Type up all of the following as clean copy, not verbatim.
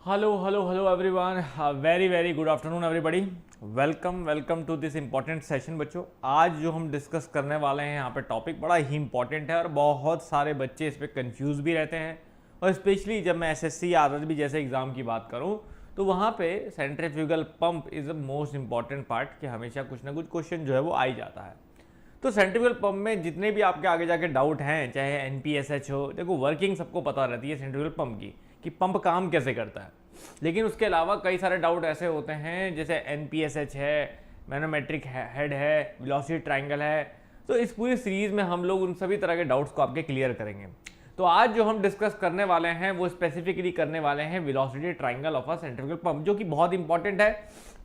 Hello everyone. Very good afternoon everybody. Welcome to this important session बच्चों. आज जो हम डिस्कस करने वाले हैं यहाँ पे टॉपिक बड़ा ही इंपॉर्टेंट है और बहुत सारे बच्चे इस पर कंफ्यूज भी रहते हैं. और स्पेशली जब मैं एसएससी आरआरबी जैसे एग्जाम की बात करूँ तो वहाँ पे centrifugal pump is the most important part कि हमेशा कुछ ना कुछ क्वेश्चन जो है वो आ ही जाता है. तो सेंट्रीफ्यूगल पंप में जितने भी आपके आगे जाके डाउट हैं, चाहे एनपीएसएच हो, देखो वर्किंग सबको पता रहती है सेंट्रीफ्यूगल पंप की कि पंप काम कैसे करता है. लेकिन उसके अलावा कई सारे डाउट ऐसे होते हैं जैसे एनपीएसएच है, मैनोमेट्रिक हेड है, वेलोसिटी ट्रायंगल है. तो इस पूरी सीरीज में हम लोग उन सभी तरह के डाउट्स को आपके क्लियर करेंगे. तो आज जो हम डिस्कस करने वाले हैं वो स्पेसिफिकली करने वाले हैं velocity triangle of a centrifugal pump, जो कि बहुत इंपॉर्टेंट है.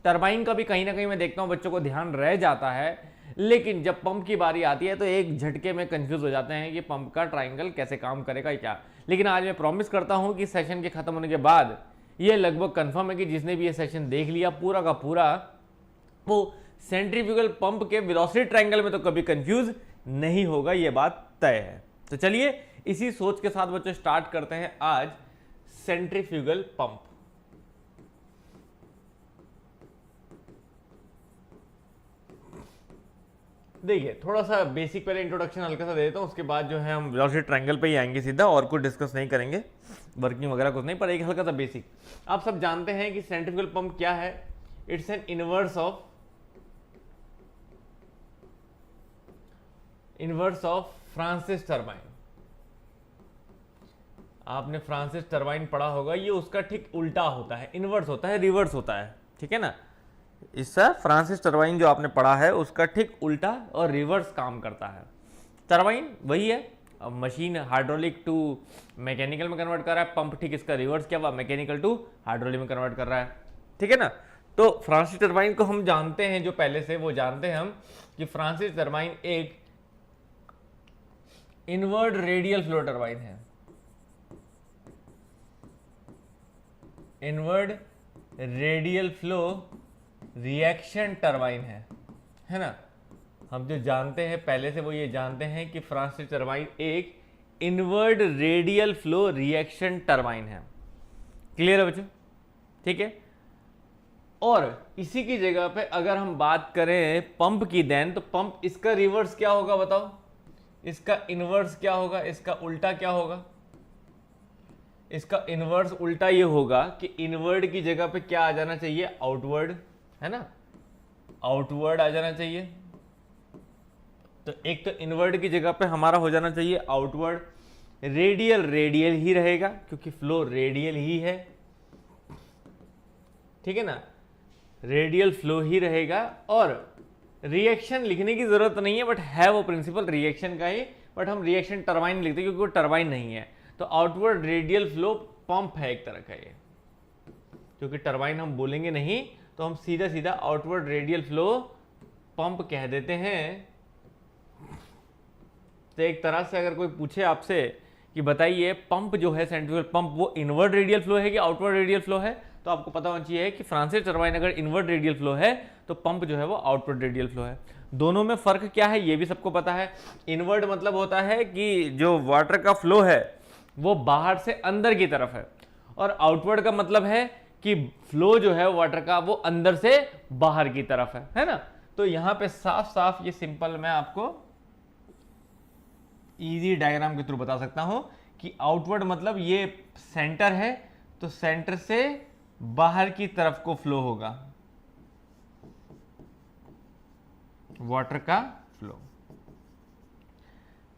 टरबाइन का भी कहीं ना कहीं मैं देखता हूँ बच्चों को ध्यान रह जाता है, लेकिन जब पंप की बारी आती है तो एक झटके में कंफ्यूज हो जाते हैं कि पंप का ट्रायंगल कैसे काम करेगा क्या. लेकिन आज मैं प्रॉमिस करता हूं कि सेशन के खत्म होने के बाद ये लगभग कंफर्म है कि जिसने भी ये सेशन देख लिया पूरा का पूरा वो सेंट्रीफ्यूगल पंप के वेलोसिटी ट्रायंगल में तो कभी कंफ्यूज नहीं होगा, ये बात तय है. तो चलिए इसी सोच के साथ बच्चों स्टार्ट करते हैं आज सेंट्रीफ्यूगल पंप. देखिए थोड़ा सा बेसिक पहले इंट्रोडक्शन हल्का सा दे देता हूँ, उसके बाद जो है हम वेलोसिटी ट्रायंगल पे ही आएंगे सीधा, और कुछ डिस्कस नहीं करेंगे, वर्किंग वगैरह कुछ नहीं, पर एक हल्का सा बेसिक. आप सब जानते हैं कि सेंट्रीफ्यूगल पंप क्या है. It's an inverse of Francis turbine. आपने फ्रांसिस टरबाइन पढ़ा होगा, ये उसका ठीक उल्टा होता है, इनवर्स होता है, रिवर्स होता है, ठीक है ना. इससे फ्रांसिस टरबाइन जो आपने पढ़ा है उसका ठीक उल्टा और रिवर्स काम करता है. टरबाइन वही है, अब मशीन हाइड्रोलिक टू मैकेनिकल में कन्वर्ट कर रहा है, पंप ठीक इसका रिवर्स क्या हुआ, मैकेनिकल टू हाइड्रोलिक में कन्वर्ट कर रहा है, ठीक है ना. तो फ्रांसिस टरबाइन को हम जानते हैं, जो पहले से वो जानते हैं हम कि फ्रांसिस टरबाइन एक इनवर्ड रेडियल फ्लो टरबाइन है. Inward radial flow reaction turbine है ना. हम जो जानते हैं पहले से वो ये जानते हैं कि फ्रांसिस टरबाइन एक inward radial flow reaction turbine है. क्लियर है बच्चों, ठीक है. और इसी की जगह पे अगर हम बात करें पंप की देन, तो पंप इसका रिवर्स क्या होगा बताओ, इसका इनवर्स क्या होगा, इसका उल्टा क्या होगा. इसका इनवर्स उल्टा ये होगा कि इनवर्ड की जगह पे क्या आ जाना चाहिए, आउटवर्ड, है ना, आउटवर्ड आ जाना चाहिए. तो एक तो इनवर्ड की जगह पे हमारा हो जाना चाहिए आउटवर्ड. रेडियल ही रहेगा क्योंकि फ्लो रेडियल ही है, ठीक है ना, रेडियल फ्लो ही रहेगा. और रिएक्शन लिखने की जरूरत नहीं है, बट है वो प्रिंसिपल रिएक्शन का ही, बट हम रिएक्शन टरबाइन लिखते हैं क्योंकि वो टरबाइन नहीं है. तो आउटवर्ड रेडियल फ्लो पंप है एक तरह का ये, क्योंकि टरबाइन हम बोलेंगे नहीं तो हम सीधा सीधा आउटवर्ड रेडियल फ्लो पंप कह देते हैं. तो एक तरह से अगर कोई पूछे आपसे कि बताइए पंप जो है सेंट्रीफ्यूगल पंप वो इनवर्ड रेडियल फ्लो है कि आउटवर्ड रेडियल फ्लो है, तो आपको पता होना चाहिए कि फ्रांसिस टरबाइन अगर इनवर्ड रेडियल फ्लो है तो पंप जो है वो आउटवर्ड रेडियल फ्लो है. दोनों में फर्क क्या है ये भी सबको पता है. इनवर्ड मतलब होता है कि जो वाटर का फ्लो है वो बाहर से अंदर की तरफ है, और आउटवर्ड का मतलब है कि फ्लो जो है वाटर का वो अंदर से बाहर की तरफ है ना. तो यहां पे साफ साफ ये सिंपल मैं आपको इजी डायग्राम के थ्रू बता सकता हूं कि आउटवर्ड मतलब ये सेंटर है, तो सेंटर से बाहर की तरफ को फ्लो होगा वाटर का फ्लो,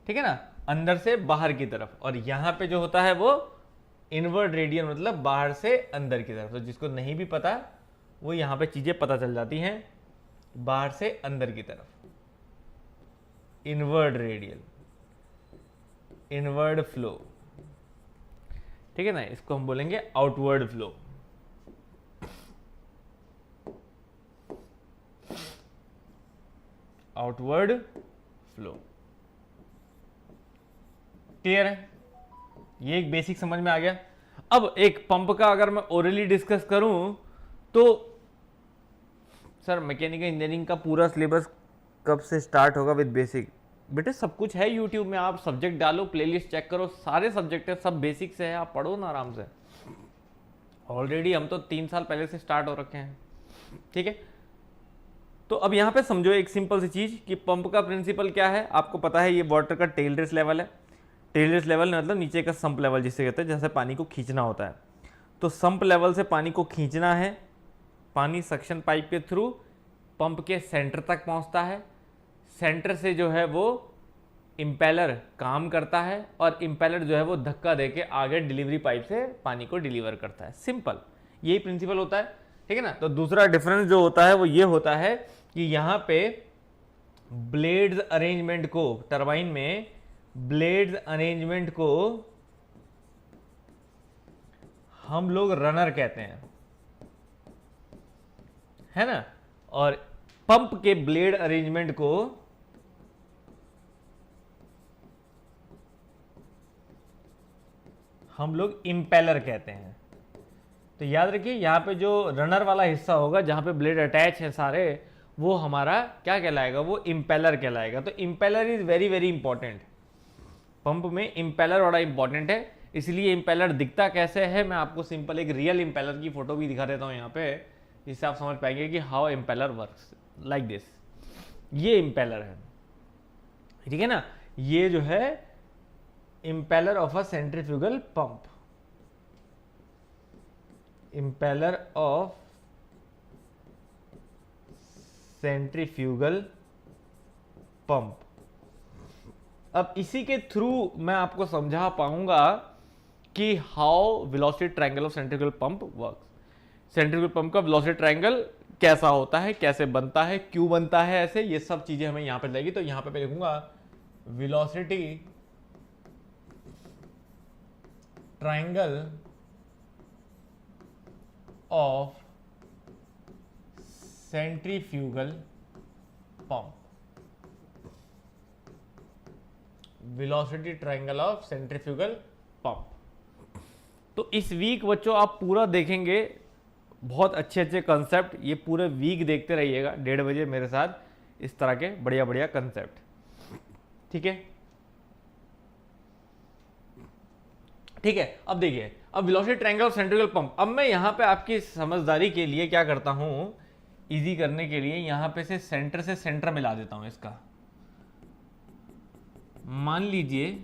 ठीक है ना, अंदर से बाहर की तरफ. और यहां पे जो होता है वो इनवर्ड रेडियल मतलब बाहर से अंदर की तरफ. तो जिसको नहीं भी पता वो यहां पे चीजें पता चल जाती हैं, बाहर से अंदर की तरफ इनवर्ड रेडियल, इनवर्ड फ्लो, ठीक है ना. इसको हम बोलेंगे outward flow. Outward flow, clear है, ये एक बेसिक समझ में आ गया. अब एक पंप का अगर मैं ओरली डिस्कस करूं तो सर मैकेनिकल इंजीनियरिंग का पूरा सिलेबस कब से स्टार्ट होगा विद बेसिक, बेटे सब कुछ है यूट्यूब में, आप सब्जेक्ट डालो, प्लेलिस्ट चेक करो, सारे सब्जेक्ट है, सब बेसिक से है, आप पढ़ो ना आराम से. ऑलरेडी हम तो 3 साल पहले से स्टार्ट हो रखे हैं, ठीक है। तो अब यहाँ पे समझो एक सिंपल सी चीज कि पंप का प्रिंसिपल क्या है, आपको पता है ये वाटर का टेल रेस लेवल है। टेल रेस लेवल मतलब नीचे का संप लेवल जिसे कहते हैं, जैसे पानी को खींचना होता है। तो संप लेवल से पानी को खींचना है, पानी सक्शन पाइप के थ्रू पंप के सेंटर तक पहुंचता है, सेंटर से जो है वो इम्पेलर काम करता है और इम्पेलर जो है वो धक्का देके आगे डिलीवरी पाइप से पानी को डिलीवर करता है। सिंपल यही प्रिंसिपल होता है, ठीक है ना। तो दूसरा डिफरेंस जो होता है वो ये होता है कि यहाँ पे ब्लेड्स अरेंजमेंट को, टरबाइन में ब्लेड्स अरेंजमेंट को हम लोग रनर कहते हैं, है ना, और पंप के ब्लेड अरेंजमेंट को हम लोग इम्पेलर कहते हैं। तो याद रखिए यहाँ पे जो रनर वाला हिस्सा होगा जहां पे ब्लेड अटैच है सारे, वो हमारा क्या कहलाएगा, वो इम्पेलर कहलाएगा। तो impeller is very very important, pump में इम्पेलर बड़ा इंपॉर्टेंट है। इसलिए इम्पेलर दिखता कैसे है, मैं आपको सिंपल एक रियल इम्पेलर की फोटो भी दिखा देता हूँ यहाँ पे, जिससे आप समझ पाएंगे कि how impeller works like this. ये इम्पेलर है, ठीक है ना, ये जो है impeller of a centrifugal pump, impeller of centrifugal pump. अब इसी के थ्रू मैं आपको समझा पाऊंगा कि how velocity triangle of centrifugal pump works. Centrifugal pump का वेलोसिटी ट्रायंगल कैसा होता है, कैसे बनता है, क्यों बनता है, ऐसे ये सब चीजें हमें यहां पर लगेगी। तो यहां पे मैं लिखूंगा velocity triangle of centrifugal pump, velocity triangle of centrifugal pump. तो इस वीक बच्चों आप पूरा देखेंगे, बहुत अच्छे अच्छे कंसेप्ट, ये पूरे वीक देखते रहिएगा 1:30 बजे मेरे साथ, इस तरह के बढ़िया बढ़िया कंसेप्ट, ठीक है। ठीक है, अब देखिए, अब velocity triangle of centrifugal pump. अब मैं यहां पे आपकी समझदारी के लिए क्या करता हूं, इजी करने के लिए यहां पे से सेंटर मिला देता हूं इसका। मान लीजिए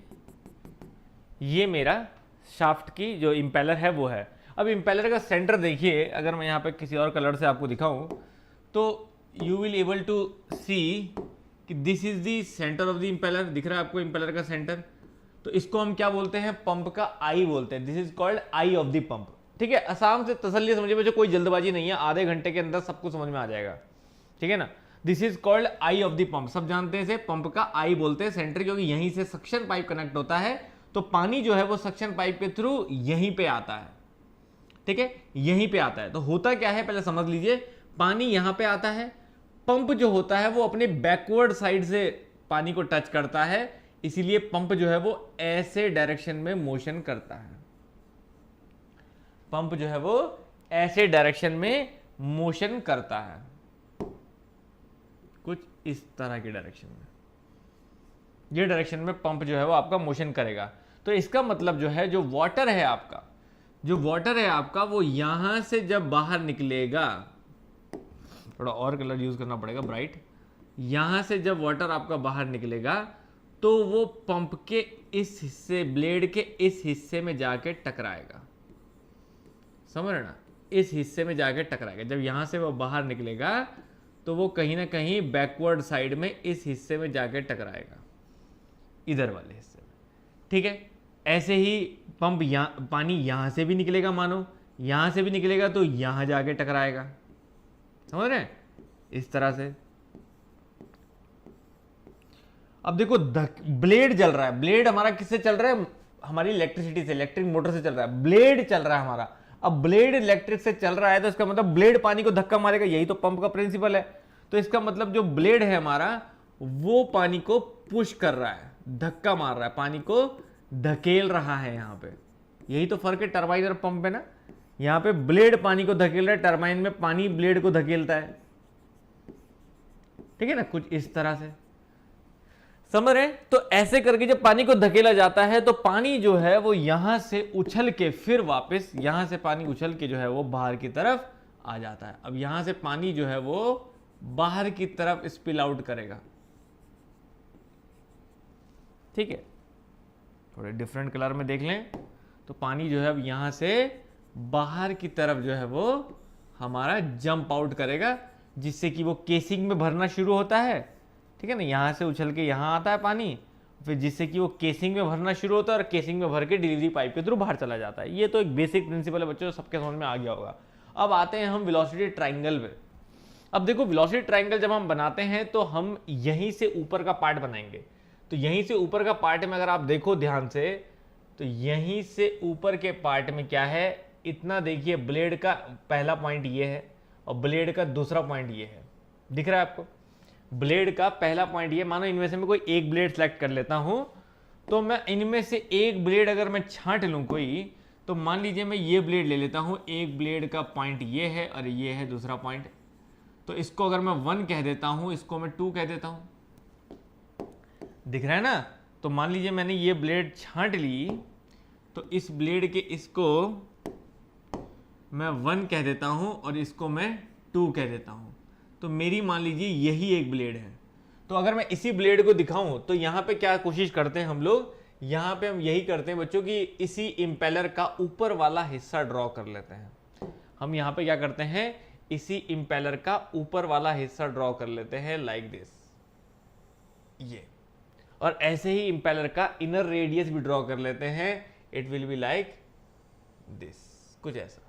ये मेरा शाफ्ट की जो इम्पेलर है वो है। अब इम्पेलर का सेंटर देखिए, अगर मैं यहाँ पे किसी और कलर से आपको दिखाऊं तो यू विल एबल टू सी कि this is the centre of the impeller. दिख रहा है आपको इम्पेलर का सेंटर? तो इसको हम क्या बोलते हैं, पंप का आई बोलते हैं। This is called I of the pump, ठीक है। आसाम से तसल्ली समझिए बच्चों, कोई जल्दबाजी नहीं है, आधे घंटे के अंदर सब कुछ समझ में आ जाएगा, ठीक है ना। This is called I of the pump, सब जानते हैं इसे पंप का आई बोलते हैं सेंटर, क्योंकि यहीं से सक्शन पाइप कनेक्ट होता है। तो पानी जो है वो सक्शन पाइप के थ्रू यहीं पे आता है, ठीक है, यहीं पे आता है। तो होता क्या है पहले समझ लीजिए, पानी यहां पे आता है, पंप जो होता है वो अपने बैकवर्ड साइड से पानी को टच करता है, इसीलिए पंप जो है वो ऐसे डायरेक्शन में मोशन करता है। पंप जो है वो ऐसे डायरेक्शन में मोशन करता है, कुछ इस तरह की डायरेक्शन में, ये डायरेक्शन में पंप जो है वो आपका मोशन करेगा। तो इसका मतलब जो है, जो वाटर है आपका, जो वाटर है आपका, वो यहां से जब बाहर निकलेगा, थोड़ा और कलर यूज करना पड़ेगा ब्राइट, यहां से जब वाटर आपका बाहर निकलेगा तो वो पंप के इस हिस्से, ब्लेड के इस हिस्से में जाके टकराएगा, समझ रहे ना, इस हिस्से में जाके टकराएगा। जब यहां से वो बाहर निकलेगा तो वो कहीं ना कहीं बैकवर्ड साइड में इस हिस्से में जाके टकराएगा, इधर वाले हिस्से में, ठीक है। ऐसे ही पंप पानी यहां से भी निकलेगा, मानो यहां से भी निकलेगा तो यहां जाके टकराएगा, समझ रहे हैं, इस तरह से। अब देखो ब्लेड जल रहा है, ब्लेड हमारा किससे चल रहा है, हमारी इलेक्ट्रिसिटी से, इलेक्ट्रिक मोटर से चल रहा है, ब्लेड चल रहा है हमारा। अब ब्लेड इलेक्ट्रिक से चल रहा है तो इसका मतलब ब्लेड पानी को धक्का मारेगा, यही तो पंप का प्रिंसिपल है। तो इसका मतलब जो ब्लेड है हमारा वो पानी को पुश कर रहा है, धक्का मार रहा है, पानी को धकेल रहा है यहां पे। यही तो फर्क है टरबाइन और पंप में ना, यहां पे ब्लेड पानी को धकेल रहा है, टरबाइन में पानी ब्लेड को धकेलता है, ठीक है ना, कुछ इस तरह से। समझ रहे हैं? तो ऐसे करके जब पानी को धकेला जाता है तो पानी जो है वो यहां से उछल के फिर वापस यहां से पानी उछल के जो है वो बाहर की तरफ आ जाता है। अब यहां से पानी जो है वो बाहर की तरफ स्पिल आउट करेगा। ठीक है, थोड़े डिफरेंट कलर में देख लें तो पानी जो है अब यहां से बाहर की तरफ जो है वो हमारा जंप आउट करेगा, जिससे कि वो केसिंग में भरना शुरू होता है। ठीक है ना, यहां से उछल के यहां आता है पानी, फिर जिससे कि वो केसिंग में भरना शुरू होता है और केसिंग में भर के डिलीवरी पाइप के थ्रू बाहर चला जाता है। ये तो एक बेसिक प्रिंसिपल है बच्चों, सबके समझ में आ गया होगा। अब आते हैं हम वेलोसिटी ट्रायंगल पे। अब देखो वेलोसिटी ट्रायंगल जब हम बनाते हैं तो हम यहीं से ऊपर का पार्ट बनाएंगे। तो यहीं से ऊपर का पार्ट में अगर आप देखो ध्यान से तो यहीं से ऊपर के पार्ट में क्या है, इतना देखिए, ब्लेड का पहला पॉइंट ये है और ब्लेड का दूसरा पॉइंट ये है। दिख रहा है आपको? ब्लेड का पहला पॉइंट ये, मानो इनमें से मैं कोई एक ब्लेड सेलेक्ट कर लेता हूं, तो मैं इनमें से एक ब्लेड अगर मैं छांट लूं कोई, तो मान लीजिए मैं ये ब्लेड ले लेता हूं, एक ब्लेड का पॉइंट ये है और ये है दूसरा पॉइंट। तो इसको अगर मैं 1 कह देता हूं, इसको मैं 2 कह देता हूं। दिख रहा है ना? तो मान लीजिए मैंने ये ब्लेड छांट ली, तो इस ब्लेड के इसको मैं 1 कह देता हूं और इसको मैं 2 कह देता हूं। तो मेरी मान लीजिए यही एक ब्लेड है। तो अगर मैं इसी ब्लेड को दिखाऊं तो यहां पे क्या कोशिश करते हैं हम लोग, यहां पे हम यही करते हैं बच्चों की इसी इंपेलर का ऊपर वाला हिस्सा ड्रॉ कर लेते हैं। हम यहां पे क्या करते हैं, इसी इंपेलर का ऊपर वाला हिस्सा ड्रॉ कर लेते हैं लाइक दिस, ये। और ऐसे ही इंपेलर का इनर रेडियस भी ड्रॉ कर लेते हैं, it will be like this, कुछ ऐसा।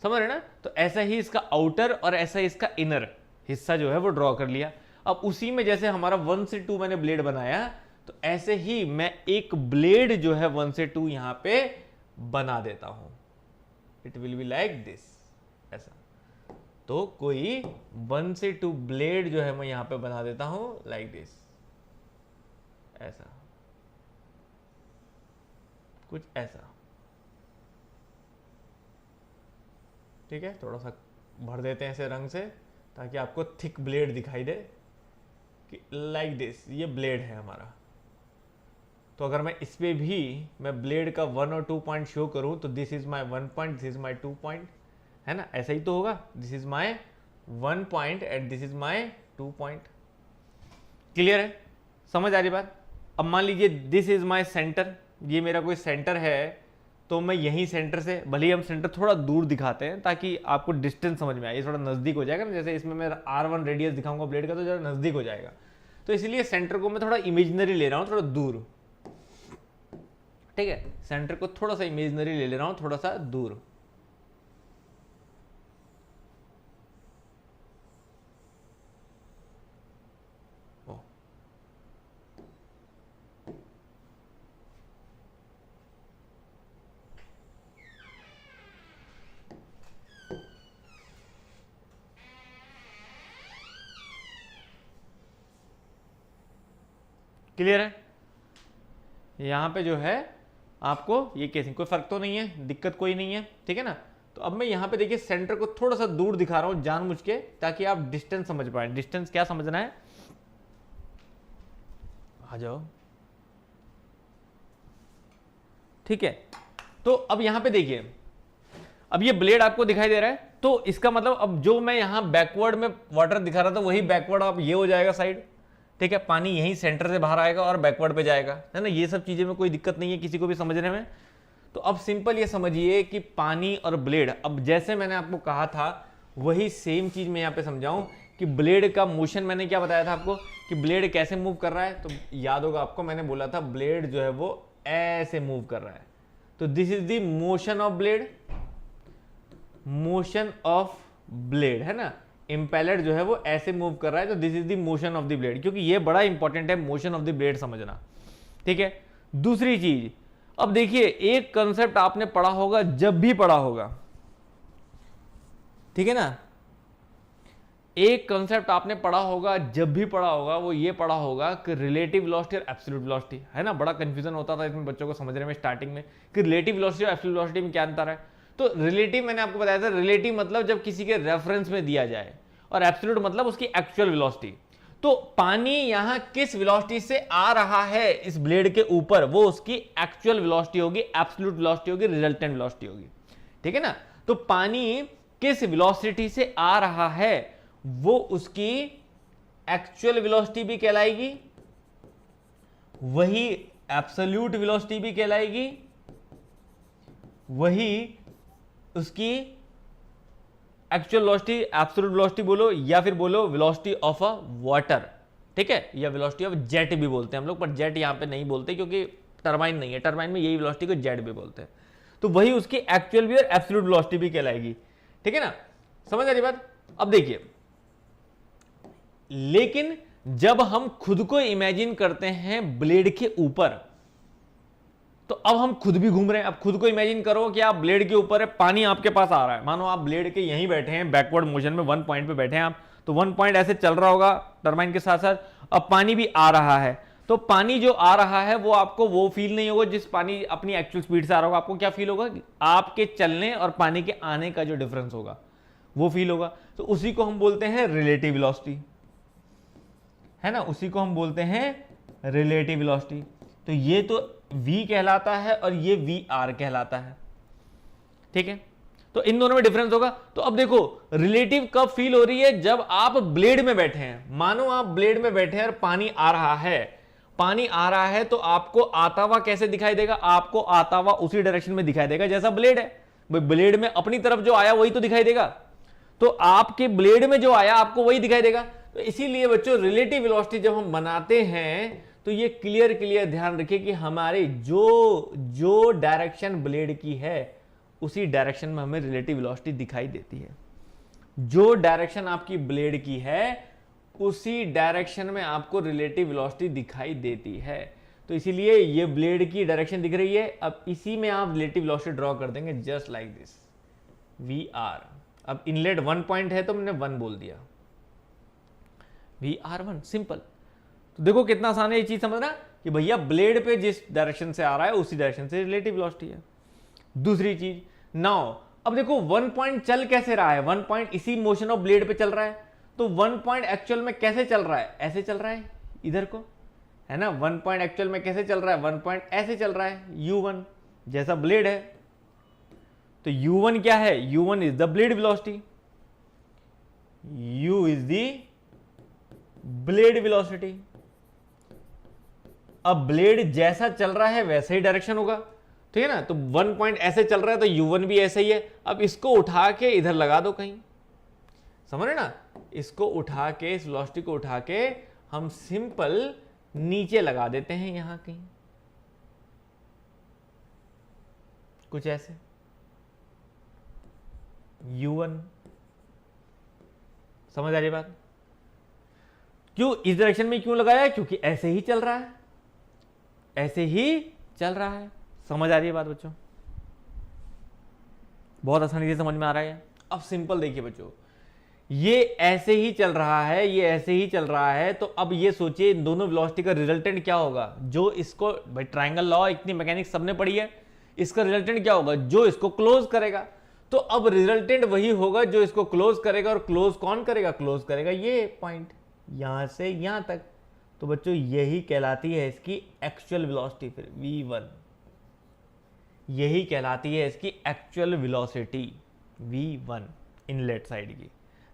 समझ रहे ना? तो ऐसा ही इसका आउटर और ऐसा ही इसका इनर हिस्सा जो है वो ड्रॉ कर लिया। अब उसी में जैसे हमारा 1 से 2 मैंने ब्लेड बनाया, तो ऐसे ही मैं एक ब्लेड जो है 1 से 2 यहां पे बना देता हूं, it will be like this, ऐसा। तो कोई 1 से 2 ब्लेड जो है मैं यहां पे बना देता हूं लाइक दिस, ऐसा, कुछ ऐसा। ठीक है, थोड़ा सा भर देते हैं ऐसे रंग से ताकि आपको थिक ब्लेड दिखाई दे कि लाइक दिस, ये ब्लेड है हमारा। तो अगर मैं इस पे भी मैं ब्लेड का 1 और 2 पॉइंट शो करूं तो this is my 1 point, this is my 2 point, है ना? ऐसा ही तो होगा, this is my 1 point and this is my 2 point. Clear है? समझ आ रही बात? अब मान लीजिए दिस इज माय सेंटर, ये मेरा कोई सेंटर है, तो मैं यहीं सेंटर से, भले ही हम सेंटर थोड़ा दूर दिखाते हैं ताकि आपको डिस्टेंस समझ में आए, ये थोड़ा नजदीक हो जाएगा ना। जैसे इसमें मैं R1 रेडियस दिखाऊंगा ब्लेड का तो जरा नजदीक हो जाएगा, तो इसलिए सेंटर को मैं थोड़ा इमेजिनरी ले रहा हूं, थोड़ा दूर। ठीक है, सेंटर को थोड़ा सा इमेजिनरी ले रहा हूं, थोड़ा सा दूर। क्लियर है? यहां पे जो है आपको ये केसिंग, कोई फर्क तो नहीं है, दिक्कत कोई नहीं है। ठीक है ना? तो अब मैं यहां पे देखिए सेंटर को थोड़ा सा दूर दिखा रहा हूं जानबूझ के, ताकि आप डिस्टेंस समझ पाए। डिस्टेंस क्या समझना है, आ जाओ। ठीक है, तो अब यहां पे देखिए, अब ये ब्लेड आपको दिखाई दे रहा है, तो इसका मतलब अब जो मैं यहां बैकवर्ड में वाटर दिखा रहा था वही बैकवर्ड अब ये हो जाएगा साइड। ठीक है, पानी यहीं सेंटर से बाहर आएगा और बैकवर्ड पे जाएगा, है ना? ये सब चीजें में कोई दिक्कत नहीं है किसी को भी समझने में। तो अब सिंपल ये समझिए कि पानी और ब्लेड, अब जैसे मैंने आपको कहा था वही सेम चीज मैं यहाँ पे समझाऊं कि ब्लेड का मोशन, मैंने क्या बताया था आपको कि ब्लेड कैसे मूव कर रहा है। तो याद होगा आपको, मैंने बोला था ब्लेड जो है वो ऐसे मूव कर रहा है। तो this is the motion of blade, motion of blade, है ना? इंपेलर जो है वो ऐसे मूव कर रहा है, तो this is the motion of the blade, क्योंकि ये बड़ा इंपॉर्टेंट है मोशन ऑफ द ब्लेड समझना। ठीक है, दूसरी चीज, अब देखिए एक कंसेप्ट आपने पढ़ा होगा, जब भी पढ़ा होगा, ठीक है ना? एक कंसेप्ट आपने पढ़ा होगा, जब भी पढ़ा होगा, वो ये पढ़ा होगा कि रिलेटिव वेलोसिटी और एब्सोल्यूट वेलोसिटी, है ना? बड़ा कंफ्यूजन होता था इसमें बच्चों को समझने में स्टार्टिंग में कि रिलेटिव वेलोसिटी और एब्सोल्यूट वेलोसिटी में क्या अंतर है। तो रिलेटिव मैंने आपको बताया था, रिलेटिव मतलब जब किसी के रेफरेंस में दिया जाए, और एब्सोल्यूट मतलब उसकी एक्चुअल वेलोसिटी। तो पानी यहां किस वेलोसिटी से आ रहा है इस ब्लेड के ऊपर, वो उसकी एक्चुअल वेलोसिटी होगी, एब्सोल्यूट वेलोसिटी होगी, रिजल्टेंट वेलोसिटी होगी। ठीक है ना। तो पानी किस वेलोसिटी से आ रहा है वो उसकी एक्चुअल वेलोसिटी भी कहलाएगी, वही एब्सोल्यूट वेलोसिटी भी कहलाएगी, वही उसकी एक्चुअल वेलोसिटी, एब्सोल्यूट वेलोसिटी बोलो या फिर बोलो वेलोसिटी ऑफ अ वाटर। ठीक है, या वेलोसिटी ऑफ जेट भी बोलते हैं हम लोग, पर जेट यहां पे नहीं बोलते क्योंकि टरबाइन नहीं है, टरबाइन में यही वेलोसिटी को जेट भी बोलते हैं। तो वही उसकी एक्चुअल भी और एब्सोल्यूट वेलोसिटी भी कहलाएगी। ठीक है ना, समझ आ रही बात। अब देखिए, लेकिन जब हम खुद को इमेजिन करते हैं ब्लेड के ऊपर, तो अब हम खुद भी घूम रहे हैं। अब खुद को इमेजिन करो कि आप ब्लेड के ऊपर है, पानी आपके पास आ रहा है, मानो आप ब्लेड के यहीं बैठे हैं, बैकवर्ड मोशन में 1 पॉइंट पे बैठे हैं आप, तो 1 पॉइंट ऐसे चल रहा होगा टरबाइन के साथ साथ, अब पानी भी आ रहा है। तो पानी जो आ रहा है वो आपको वो फील नहीं होगा जिस पानी अपनी एक्चुअल स्पीड से आ रहा होगा। आपको क्या फील होगा? आपके चलने और पानी के आने का जो डिफरेंस होगा वो फील होगा। तो उसी को हम बोलते हैं रिलेटिव वेलोसिटी, है ना, उसी को हम बोलते हैं रिलेटिव वेलोसिटी। तो ये तो v कहलाता है और ये vr कहलाता है। ठीक है, तो इन दोनों में डिफरेंस होगा। तो अब देखो, रिलेटिव कब फील हो रही है? जब आप ब्लेड में बैठे हैं। मानो आप ब्लेड में बैठे हैं और पानी आ रहा है, पानी आ रहा है तो आपको आता हुआ कैसे दिखाई देगा? आपको आता हुआ उसी डायरेक्शन में दिखाई देगा जैसा ब्लेड है। भाई ब्लेड में अपनी तरफ जो आया वही तो दिखाई देगा, तो आपके ब्लेड में जो आया आपको वही दिखाई देगा। तो इसीलिए बच्चों रिलेटिव वेलोसिटी जब हम बनाते हैं तो ये क्लियर ध्यान रखिए कि हमारे जो डायरेक्शन ब्लेड की है उसी डायरेक्शन में हमें रिलेटिव वेलोसिटी दिखाई देती है। जो डायरेक्शन आपकी ब्लेड की है उसी डायरेक्शन में आपको रिलेटिव वेलोसिटी दिखाई देती है। तो इसीलिए ये ब्लेड की डायरेक्शन दिख रही है। अब इसी में आप रिलेटिव वेलोसिटी ड्रॉ कर देंगे जस्ट लाइक दिस, VR। अब इनलेट 1 पॉइंट है तो मैंने 1 बोल दिया, VR1, सिंपल। तो देखो कितना आसान है ये चीज समझना कि भैया ब्लेड पे जिस डायरेक्शन से आ रहा है उसी डायरेक्शन से रिलेटिव वेलोसिटी है। दूसरी चीज, नाउ अब देखो 1 पॉइंट चल कैसे रहा है? 1 पॉइंट इसी मोशन ऑफ ब्लेड पे चल रहा है। तो 1 पॉइंट एक्चुअल में कैसे चल रहा है? ऐसे चल रहा है इधर को, है ना। 1 पॉइंट एक्चुअल में कैसे चल रहा है? 1 पॉइंट ऐसे चल रहा है, U1 जैसा ब्लेड है। तो U1 क्या है? U1 is the blade velocity, U is the blade velocity. अब ब्लेड जैसा चल रहा है वैसे ही डायरेक्शन होगा, ठीक है ना। तो 1 पॉइंट ऐसे चल रहा है तो U1 भी ऐसे ही है। अब इसको उठा के इधर लगा दो कहीं, समझ रहे ना। इसको उठा के, इस वेलोसिटी को उठा के हम सिंपल नीचे लगा देते हैं यहां कहीं, कुछ ऐसे U1। समझ आ रही बात? क्यों इस डायरेक्शन में क्यों लगाया? क्योंकि ऐसे ही चल रहा है, ऐसे ही चल रहा है। समझ आ रही है बात बच्चों? बहुत आसानी से समझ में आ रहा है। अब सिंपल देखिए बच्चों, ये ऐसे ही चल रहा है, ये ऐसे ही चल रहा है। तो अब ये सोचिए इन दोनों वेलोसिटी का रिजल्टेंट क्या होगा? जो इसको, भाई ट्रायंगल लॉ इतनी मैकेनिक्स सबने पढ़ी है, इसका रिजल्टेंट क्या होगा? जो इसको क्लोज करेगा। तो अब रिजल्टेंट वही होगा जो इसको क्लोज करेगा। और क्लोज कौन करेगा? क्लोज करेगा ये पॉइंट, यहां से यहां तक। तो बच्चों यही कहलाती है इसकी एक्चुअल वेलोसिटी, फिर V1 यही कहलाती है इसकी actual velocity V1 inlet side की।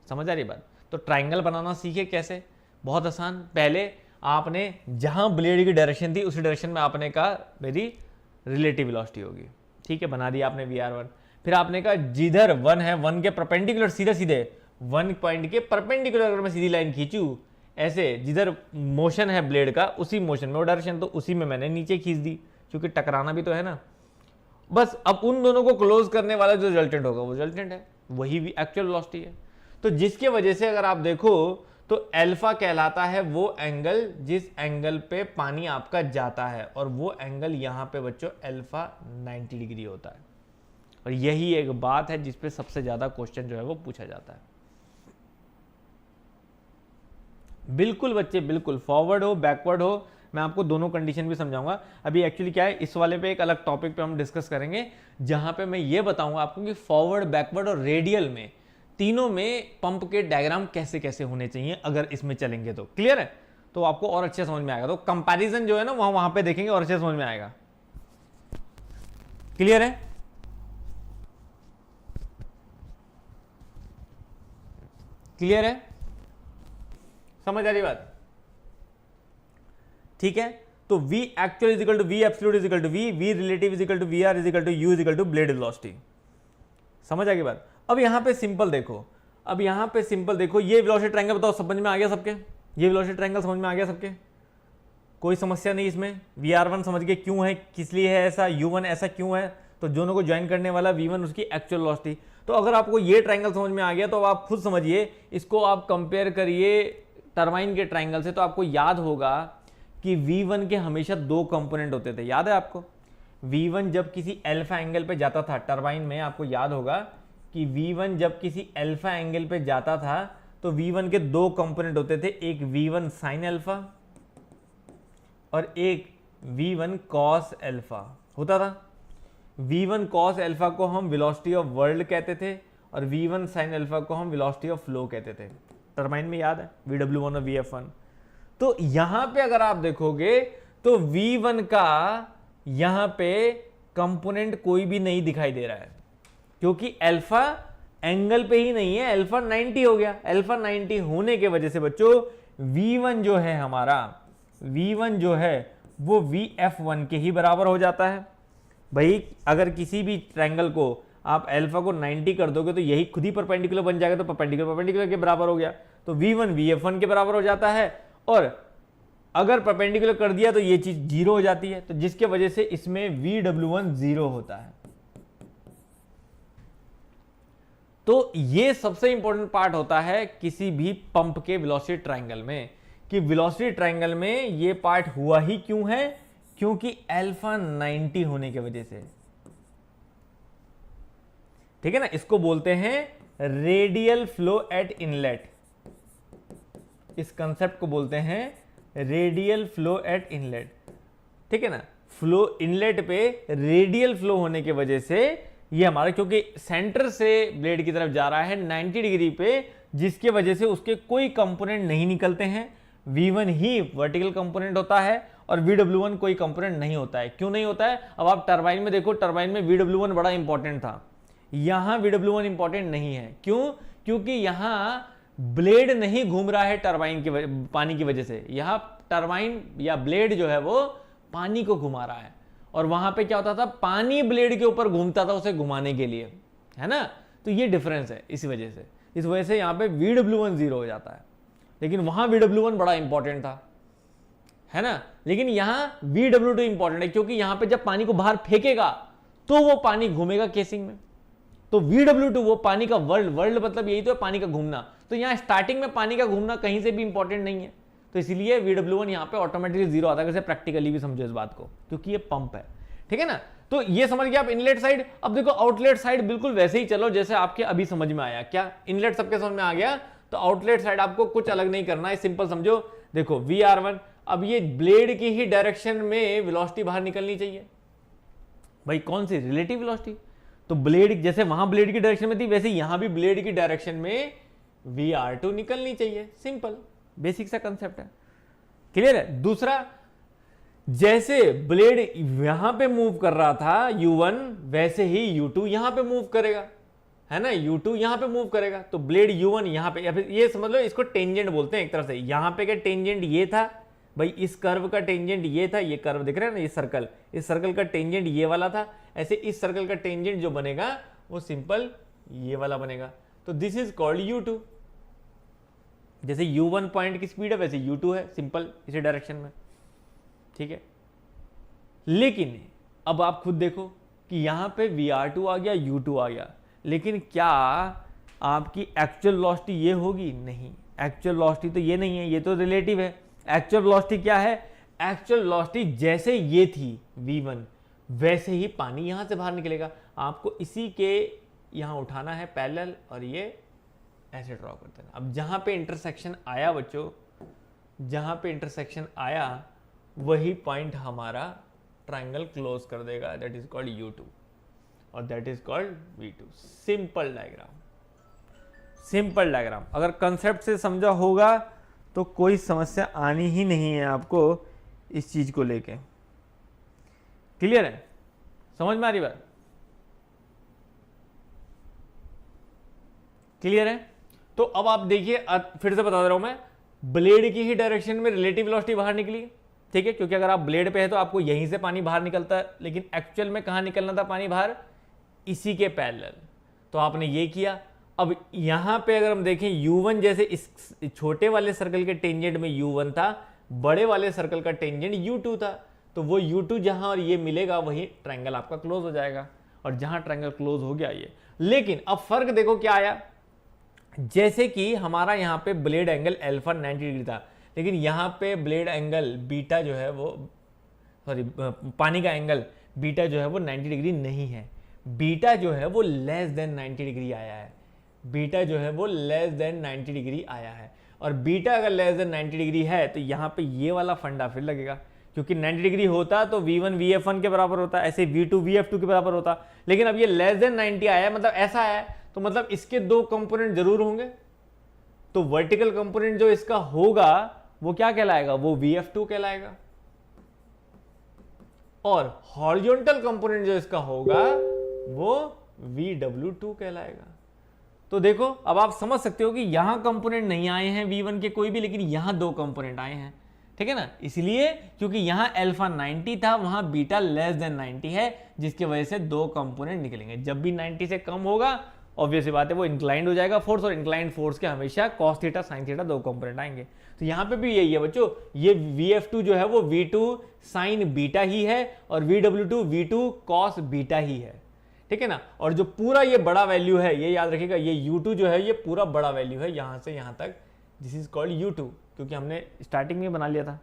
समझ आ रही बात? तो ट्रायंगल बनाना सीखे कैसे? बहुत आसान। पहले आपने जहां ब्लेड की डायरेक्शन थी उसी डायरेक्शन में आपने कहा मेरी रिलेटिव वेलोसिटी होगी, ठीक है, बना दिया आपने VR1। फिर आपने कहा जिधर 1 है 1 के परपेंडिकुलर, सीधे सीधे 1 पॉइंट के परपेंडिकुलर अगर मैं सीधी लाइन खींचूं ऐसे, जिधर मोशन है ब्लेड का उसी मोशन में वो डायरेक्शन, तो उसी में मैंने नीचे खींच दी, क्योंकि टकराना भी तो है ना। बस अब उन दोनों को क्लोज करने वाला जो रिजल्टेंट होगा वो रिजल्टेंट है, वही भी एक्चुअल वेलोसिटी है। तो जिसके वजह से अगर आप देखो तो अल्फा कहलाता है वो एंगल जिस एंगल पे पानी आपका जाता है, और वो एंगल यहां पे बच्चों अल्फा 90 डिग्री होता है। और यही एक बात है जिसपे सबसे ज्यादा क्वेश्चन जो है वो पूछा जाता है। बिल्कुल बच्चे, बिल्कुल, फॉरवर्ड हो बैकवर्ड हो, मैं आपको दोनों कंडीशन भी समझाऊंगा। अभी एक्चुअली क्या है, इस वाले पे एक अलग टॉपिक पे हम डिस्कस करेंगे, जहां पे मैं ये बताऊंगा आपको कि फॉरवर्ड बैकवर्ड और रेडियल में तीनों में पंप के डायग्राम कैसे कैसे होने चाहिए अगर इसमें चलेंगे तो। क्लियर है? तो आपको और अच्छे समझ में आएगा। तो कंपैरिजन जो है ना वहां पे देखेंगे और अच्छे समझ में आएगा। क्लियर है? क्लियर है? समझ आ रही बात? ठीक है। तो V actual is equal to V absolute is equal to V, V relative is equal to VR is equal to U is equal to blade velocity. समझ आ गई बात? अब यहां पे सिंपल देखो, अब यहां पे सिंपल देखो, ये वेलोसिटी ट्रायंगल बताओ समझ में आ गया सबके? ये वेलोसिटी ट्रायंगल समझ में आ गया सबके? कोई समस्या नहीं इसमें? VR1 समझ गए क्यों है, किस लिए है ऐसा, U1 ऐसा क्यों है, तो दोनों को ज्वाइन करने वाला V1 उसकी एक्चुअल वेलोसिटी। तो अगर आपको ये ट्रायंगल समझ में आ गया तो आप खुद समझिए, इसको आप कंपेयर करिए टरबाइन के ट्रायंगल से, तो आपको याद होगा कि V1 के हमेशा दो कंपोनेंट होते थे। याद है आपको? V1 जब किसी अल्फा एंगल पे जाता था टरबाइन में, आपको याद होगा कि V1 जब किसी अल्फा एंगल पे जाता था तो V1 के दो कंपोनेंट होते थे, एक V1 साइन अल्फा और एक V1 कॉस अल्फा होता था। V1 कॉस अल्फा को हम वेलोसिटी ऑफ वर्ल्ड कहते थे और V1 साइन अल्फा को हम वेलोसिटी ऑफ फ्लो कहते थे। टरबाइन में याद है VW1 और VF1। तो यहां पे अगर आप देखोगे तो V1 का यहां पे कंपोनेंट कोई भी नहीं दिखाई दे रहा है, क्योंकि अल्फा एंगल पे ही नहीं है, अल्फा 90 हो गया। अल्फा 90 होने के वजह से बच्चों V1 जो है हमारा, V1 जो है वो VF1 के ही बराबर हो जाता है। भाई अगर किसी भी ट्रायंगल को आप अल्फा को 90 कर दोगे तो यही खुद ही परपेंडिकुलर बन जाएगा, तो परपेंडिकुलर के बराबर हो गया, तो V1 VF1 के बराबर हो जाता है। और अगर परपेंडिकुलर कर दिया तो ये चीज जीरो हो जाती है, तो जिसके वजह से इसमें VW1 जीरो होता है। तो ये सबसे इंपॉर्टेंट पार्ट होता है किसी भी पंप के वेलोसिटी ट्रायंगल में, कि वेलोसिटी ट्रायंगल में ये पार्ट हुआ ही क्यों है, क्योंकि अल्फा 90 होने की वजह से। ठीक है ना? इसको बोलते हैं रेडियल फ्लो एट इनलेट। इस कंसेप्ट को बोलते हैं रेडियल फ्लो एट इनलेट। ठीक है ना? फ्लो इनलेट पे रेडियल फ्लो होने की वजह से ये हमारा, क्योंकि सेंटर से ब्लेड की तरफ जा रहा है 90 डिग्री पे, जिसकी वजह से उसके कोई कंपोनेंट नहीं निकलते हैं। V1 ही वर्टिकल कंपोनेंट होता है और VW1 कोई कंपोनेंट नहीं होता है। क्यों नहीं होता है? अब आप टरबाइन में देखो, टरबाइन में VW1 बड़ा इंपॉर्टेंट था, यहां VW1 इंपॉर्टेंट नहीं है। क्यों? क्योंकि यहां ब्लेड नहीं घूम रहा है टरबाइन की पानी की वजह से, यहां टरबाइन या ब्लेड जो है वो पानी को घुमा रहा है, और वहां पे क्या होता था, पानी ब्लेड के ऊपर घूमता था उसे घुमाने के लिए, है ना? तो ये डिफरेंस है इस वजह से यहां पे VW1 जीरो हो जाता है, लेकिन वहां VW1 बड़ा इंपॉर्टेंट था, है ना? लेकिन यहां VW2 इंपॉर्टेंट है, क्योंकि यहां पे जब पानी को बाहर फेंकेगा तो वो पानी घूमेगा केसिंग में, तो VW2 वो पानी का वर्ल्ड मतलब यही तो है, पानी का घूमना। तो यहां स्टार्टिंग में पानी का घूमना कहीं से भी इंपॉर्टेंट नहीं है, तो इसलिए VW1 यहां पे ऑटोमेटिकली जीरो आता है। कैसे? प्रैक्टिकली भी समझो इस बात को, क्योंकि ये पंप है। ठीक है ना? तो ये समझ गया आप इनलेट साइड। अब देखो आउटलेट साइड बिल्कुल वैसे ही चलो जैसे आपके अभी समझ में आया। क्या इनलेट सबके समझ में आ गया? तो आउटलेट साइड आपको कुछ अलग नहीं करना है, सिंपल समझो। देखो VR1, अब ये ब्लेड की ही डायरेक्शन में वेलोसिटी बाहर निकलनी चाहिए। भाई कौन सी? Relative velocity. तो ब्लेड जैसे वहां ब्लेड की डायरेक्शन में थी, वैसे यहां भी ब्लेड की डायरेक्शन में VR2 निकलनी चाहिए। सिंपल बेसिक सा कंसेप्ट है। क्लियर है? दूसरा, जैसे ब्लेड यहां पे मूव कर रहा था U1, वैसे ही U2 यहां पे मूव करेगा, है ना? U2 यहां पे मूव करेगा, तो ब्लेड U1 यहां पे, या फिर ये समझ लो इसको टेंजेंट बोलते हैं एक तरह से। यहां पे क्या टेंजेंट ये था भाई, इस कर्व का टेंजेंट ये था, ये कर्व दिख रहा है ना, ये सर्कल, इस सर्कल का टेंजेंट ये वाला था। ऐसे इस सर्कल का टेंजेंट जो बनेगा वो सिंपल ये वाला बनेगा, तो दिस इज कॉल्ड U2। जैसे U1 पॉइंट की स्पीड है वैसे U2 है, सिंपल इसी डायरेक्शन में। ठीक है? लेकिन अब आप खुद देखो कि यहां पे VR2 आ गया, U2 आ गया, लेकिन क्या आपकी एक्चुअल वेलोसिटी ये होगी? नहीं, एक्चुअल वेलोसिटी तो ये नहीं है, ये तो रिलेटिव है। एक्चुअल वेलोसिटी क्या है? एक्चुअल वेलोसिटी जैसे ये थी V1, वैसे ही पानी यहां से बाहर निकलेगा। आपको इसी के यहां उठाना है पैरेलल, और ये ऐसे ड्रॉ कर देना। अब जहां पे इंटरसेक्शन आया बच्चों, जहां पे इंटरसेक्शन आया वही पॉइंट हमारा ट्रायंगल क्लोज कर देगा, दैट इज कॉल्ड U2 और that is called V2। Simple diagram. Simple diagram. अगर कंसेप्ट से समझा होगा तो कोई समस्या आनी ही नहीं है आपको इस चीज को लेके। क्लियर है? समझ में आ रही बात? क्लियर है? तो अब आप देखिए, फिर से बता दे रहा हूं मैं, ब्लेड की ही डायरेक्शन में रिलेटिव वेलोसिटी बाहर निकली, ठीक है, क्योंकि अगर आप ब्लेड पे है तो आपको यहीं से पानी बाहर निकलता है, लेकिन एक्चुअल में कहां निकलना था पानी बाहर? इसी के पैरेलल। तो आपने ये किया। अब यहां पे अगर हम देखें u1, जैसे इस छोटे वाले सर्कल के टेंजेंट में u1 था, बड़े वाले सर्कल का टेंजेंट u2 था, तो वो u2 जहां और ये मिलेगा वही ट्रायंगल आपका क्लोज हो जाएगा, और जहां ट्रायंगल क्लोज हो गया ये। लेकिन अब फर्क देखो क्या आया, जैसे कि हमारा यहां पे ब्लेड एंगल अल्फा 90 डिग्री था, लेकिन यहां पे ब्लेड एंगल बीटा जो है वो, सॉरी, पानी का एंगल बीटा जो है वो 90 डिग्री नहीं है। बीटा जो है वो लेस देन 90 डिग्री आया है। बीटा जो है वो लेस देन 90 डिग्री आया है। और बीटा अगर लेस देन 90 डिग्री है तो यहाँ पे ये वाला फंडा फिर लगेगा, क्योंकि 90 डिग्री होता तो v1 vf1 के बराबर होता, ऐसे v2 vf2 के बराबर होता, लेकिन अब ये लेस देन 90 आया, मतलब ऐसा है, तो मतलब इसके दो कंपोनेंट जरूर होंगे। तो वर्टिकल कंपोनेंट जो इसका होगा वो क्या कहलाएगा? वो vf2 कहलाएगा, और हॉरिजॉन्टल कंपोनेंट जो इसका होगा वो vw2 कहलाएगा। तो देखो अब आप समझ सकते हो कि यहां कंपोनेंट नहीं आए हैं v1 के कोई भी, लेकिन यहां दो कंपोनेंट आए हैं, ठीक है ना, इसलिए क्योंकि यहां अल्फा 90 था, वहां बीटा लेस देन 90 है, जिसकी वजह से दो कंपोनेंट निकलेंगे। जब भी 90 से कम होगा, ऑब्वियस बात है, वो इंक्लाइंड हो जाएगा फोर्स, और इंक्लाइंड फोर्स के हमेशा कॉस थीटा साइन थीटा दो कंपोनेंट आएंगे। तो यहां पे भी यही है बच्चों, ये vf2 जो है वो v2 साइन बीटा ही है, और vw2 v2 कॉस बीटा ही है, ठीक है ना। और जो पूरा ये बड़ा वैल्यू है, ये याद रखिएगा, ये u2 जो है ये पूरा बड़ा वैल्यू है यहां से यहां तक, दिस इज कॉल्ड u2, क्योंकि हमने स्टार्टिंग में बना लिया था,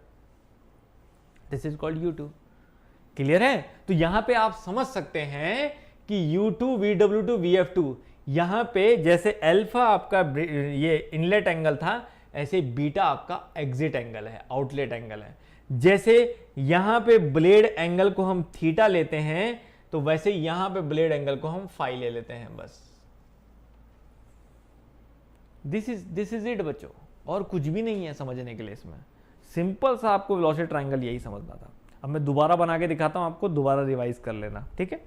this is called u2। Clear है? तो यहां पे आप समझ सकते हैं कि u2 vw2 vf2, यहां पे जैसे अल्फा आपका ये इनलेट एंगल था, ऐसे बीटा आपका एग्जिट एंगल है, आउटलेट एंगल है। जैसे यहां पे ब्लेड एंगल को हम थीटा लेते हैं, तो वैसे यहां पे ब्लेड एंगल को हम फाई ले लेते हैं, बस। दिस इज इट बच्चों, और कुछ भी नहीं है समझने के लिए इसमें। सिंपल सा आपको वेलोसिटी ट्रायंगल यही समझना था। अब मैं दोबारा बना के दिखाता हूं आपको, दोबारा रिवाइज कर लेना, ठीक है?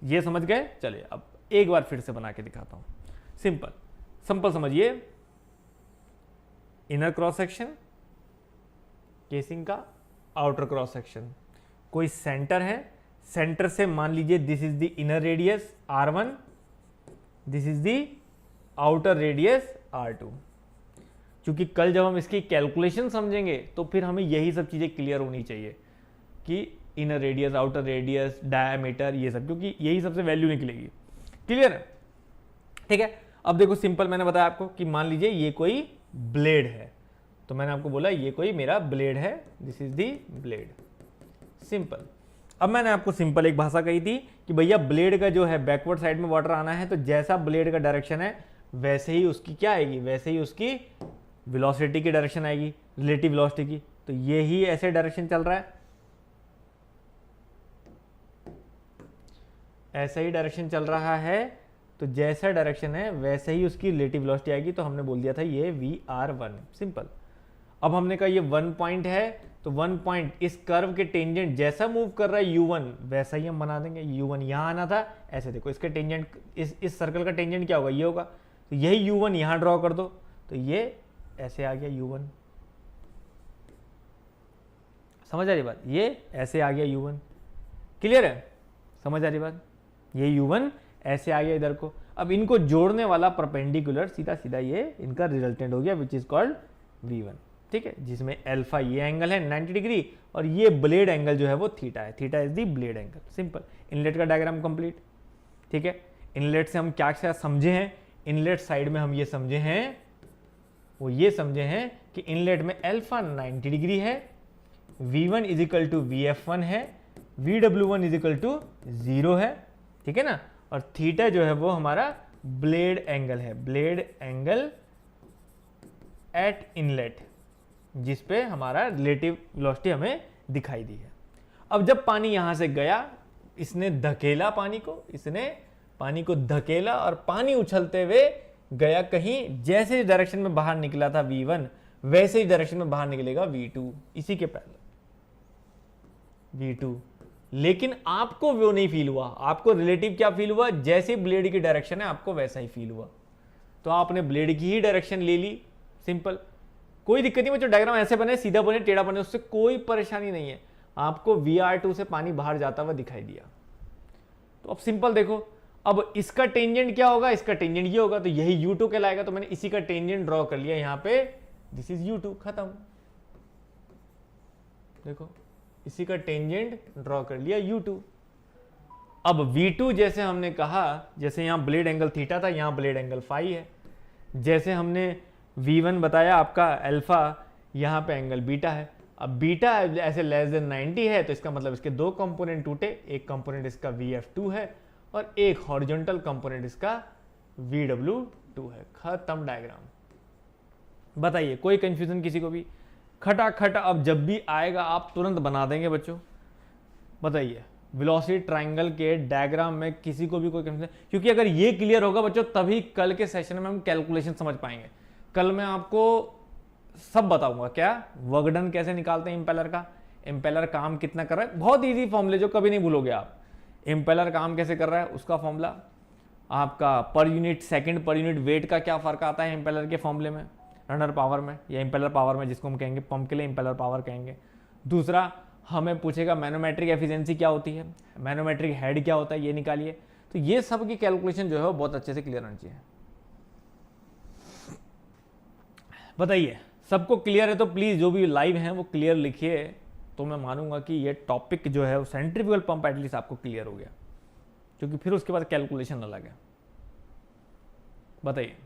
ये समझ गए? चलिए अब एक बार फिर से बना के दिखाता हूं। सिंपल समझिए, इनर क्रॉस सेक्शन, केसिंग का आउटर क्रॉस सेक्शन, कोई सेंटर है, सेंटर से मान लीजिए this is the inner radius r1, this is the outer radius r2। क्योंकि कल जब हम इसकी कैलकुलेशन समझेंगे तो फिर हमें यही सब चीजें क्लियर होनी चाहिए कि inner radius, outer radius, diameter, ये सब, क्योंकि यही सबसे वैल्यू निकलेगी। क्लियर है? ठीक है। अब देखो सिंपल, मैंने बताया आपको कि मान लीजिए ये कोई ब्लेड है, तो मैंने आपको बोला ये कोई मेरा ब्लेड है, this is the blade. Simple. अब मैंने आपको सिंपल एक भाषा कही थी कि भैया ब्लेड का जो है बैकवर्ड साइड में वाटर आना है, तो जैसा ब्लेड का डायरेक्शन है वैसे ही उसकी क्या आएगी, वैसे ही उसकी वेलोसिटी की डायरेक्शन आएगी, रिलेटिव वेलोसिटी की। तो ये ही ऐसे डायरेक्शन चल रहा है, ऐसा ही डायरेक्शन चल रहा है, तो जैसा डायरेक्शन है वैसे ही उसकी रिलेटिव वेलोसिटी आएगी। तो हमने बोल दिया था ये VR1। सिंपल। अब हमने कहा ये 1 पॉइंट है, तो 1 पॉइंट इस कर्व के टेंजेंट जैसा मूव कर रहा है U1 वैसा ही हम बना देंगे। U1 यहां आना था, ऐसे देखो इसके टेंजेंट, इस सर्कल का टेंजेंट क्या होगा, ये होगा, तो यही U1 यहां ड्रॉ कर दो, तो ये ऐसे आ गया U1। समझ आ रही बात? ये ऐसे आ गया U1। क्लियर है? समझ आ रही बात? ये U1 ऐसे आ गया इधर को। अब इनको जोड़ने वाला परपेंडिकुलर सीधा सीधा ये इनका रिजल्टेंट हो गया, विच इज कॉल्ड V1। ठीक है, जिसमें अल्फा ये एंगल है 90 डिग्री, और ये ब्लेड एंगल जो है वो थीटा है, theta is the blade angle. Simple. Inlet का डायग्राम कंप्लीट। ठीक है, इनलेट से हम क्या क्या समझे हैं, इनलेट साइड में हम ये समझे हैं, वो ये समझे हैं कि इनलेट में अल्फा 90 डिग्री है, V1 is equal to VF1 है, VW1 इज इक्वल टू 0 है। ठीक है ना, और थीटा जो है वो हमारा ब्लेड एंगल है, ब्लेड एंगल एट इनलेट, जिस पे हमारा रिलेटिव वेलोसिटी हमें दिखाई दी है। अब जब पानी यहां से गया, इसने धकेला पानी को, इसने पानी को धकेला, और पानी उछलते हुए गया कहीं, जैसे इस डायरेक्शन में बाहर निकला था V1 वैसे ही डायरेक्शन में बाहर निकलेगा V2, इसी के पैरेलल V2। लेकिन आपको वो नहीं फील हुआ, आपको रिलेटिव क्या फील हुआ, जैसे ब्लेड की डायरेक्शन है आपको वैसा ही फील हुआ, तो आपने ब्लेड की ही डायरेक्शन ले ली, सिंपल, कोई दिक्कत नहीं बच्चों। डायग्राम ऐसे बने, सीधा बने, टेढ़ा बने, उससे कोई परेशानी नहीं है। आपको VR2 से पानी बाहर जाता हुआ दिखाई दिया, तो अब सिंपल देखो, अब इसका टेंजेंट क्या होगा, इसका टेंजेंट ये होगा, तो यही U2 कहलाएगा। तो मैंने इसी का टेंजेंट ड्रॉ कर लिया यहां पे, दिस इज U2, खत्म। देखो इसी का टेंजेंट ड्रॉ कर लिया U2। अब V2 जैसे हमने कहा, जैसे यहां ब्लेड एंगल थीटा था, यहां ब्लेड एंगल फाई है। जैसे हमने V1 बताया आपका अल्फा, यहां पे एंगल बीटा है। अब बीटा ऐसे लेस देन 90 है, तो इसका मतलब इसके दो कंपोनेंट टूटे, एक कंपोनेंट इसका VF2 है और एक हॉरिजॉन्टल कंपोनेंट इसका VW2 है। खत्म डायग्राम। बताइए कोई कंफ्यूजन किसी को भी? खटाखट अब जब भी आएगा आप तुरंत बना देंगे बच्चों। बताइए वेलोसिटी ट्रायंगल के डायग्राम में किसी को भी कोई कंफ्यूजन? क्योंकि अगर ये क्लियर होगा बच्चों तभी कल के सेशन में हम कैलकुलेशन समझ पाएंगे। कल मैं आपको सब बताऊंगा, क्या वर्क डन कैसे निकालते हैं इंपेलर का, इंपेलर काम कितना कर रहा है, बहुत इजी फॉर्मूले जो कभी नहीं भूलोगे आप। इंपेलर काम कैसे कर रहा है उसका फॉर्मूला, आपका per unit second per unit weight का क्या फर्क आता है इंपेलर के फॉर्मूले में, रनर पावर में या इंपेलर पावर में, जिसको हम कहेंगे पंप के लिए इंपेलर पावर कहेंगे। दूसरा हमें पूछेगा मैनोमेट्रिक एफिशिएंसी क्या होती है, मैनोमेट्रिक हेड क्या होता है, ये निकालिए। तो ये सब की कैलकुलेशन जो है वो बहुत अच्छे से क्लियर होनी चाहिए। बताइए सबको क्लियर है तो प्लीज जो भी लाइव हैं वो क्लियर लिखिए, तो मैं मानूंगा कि ये टॉपिक जो है वो सेंट्रीफ्यूगल पंप एटलीस्ट आपको क्लियर हो गया, क्योंकि फिर उसके बाद कैलकुलेशन अलग है। बताइए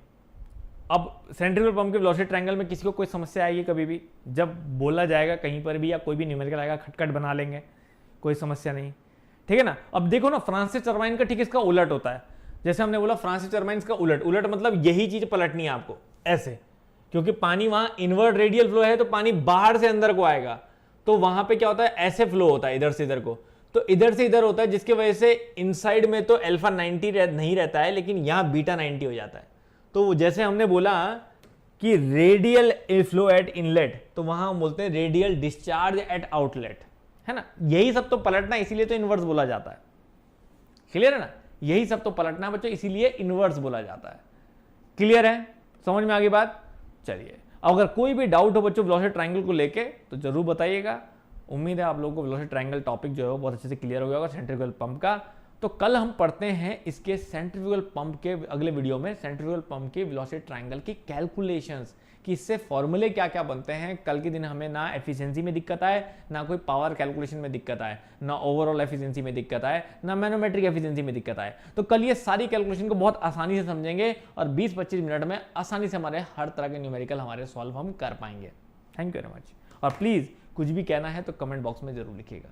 अब सेंट्रीफ्यूगल पंप के वेलोसिटी ट्रायंगल में किसी को कोई समस्या आएगी कभी भी, जब बोला जाएगा कहीं पर भी या कोई भी न्यूमेरिकल आएगा खटखट बना लेंगे, कोई समस्या नहीं, ठीक है ना। अब देखो ना फ्रांसिस टर्बाइन का ठीक इसका उलट होता है। जैसे हमने बोला फ्रांसिस टर्बाइन का उलट, उलट मतलब यही चीज पलटनी है आपको ऐसे, क्योंकि पानी वहां इनवर्ट रेडियल फ्लो है तो पानी बाहर से अंदर को आएगा, तो वहां पे क्या होता है ऐसे फ्लो होता है इधर से इधर को, तो इधर से इधर होता है, जिसकी वजह से इनसाइड में तो अल्फा 90 नहीं रहता है, लेकिन यहां बीटा 90 हो जाता है। तो जैसे हमने बोला कि रेडियल फ्लो एट इनलेट, तो वहां हम बोलते हैं रेडियल डिस्चार्ज एट आउटलेट, है ना। यही सब तो पलटना, इसीलिए तो इनवर्स बोला जाता है, क्लियर है ना। यही सब तो पलटना बच्चों, इसीलिए इनवर्स बोला जाता है। क्लियर है, समझ में आ गई बात? चलिए अगर कोई भी डाउट हो बच्चों वेलोसिटी ट्रायंगल को लेके तो जरूर बताइएगा। उम्मीद है आप लोगों को वेलोसिटी ट्रायंगल टॉपिक जो है वो बहुत अच्छे से क्लियर हो गया होगा सेंट्रीफ्यूगल पंप का। तो कल हम पढ़ते हैं इसके सेंट्रीफ्यूगल पंप के अगले वीडियो में सेंट्रीफ्यूगल पंप के वेलोसिटी ट्रायंगल की कैलकुलेशंस, कि इससे फॉर्मूले क्या क्या बनते हैं। कल के दिन हमें ना एफिशिएंसी में दिक्कत आए, ना कोई पावर कैलकुलेशन में दिक्कत आए, ना ओवरऑल एफिशिएंसी में दिक्कत आए, ना मैनोमेट्रिक एफिशिएंसी में दिक्कत आए। तो कल ये सारी कैलकुलेशन को बहुत आसानी से समझेंगे और 20-25 मिनट में आसानी से हमारे हर तरह के न्यूमेरिकल हमारे सॉल्व हम कर पाएंगे। Thank you very much. और प्लीज़ कुछ भी कहना है तो कमेंट बॉक्स में जरूर लिखिएगा।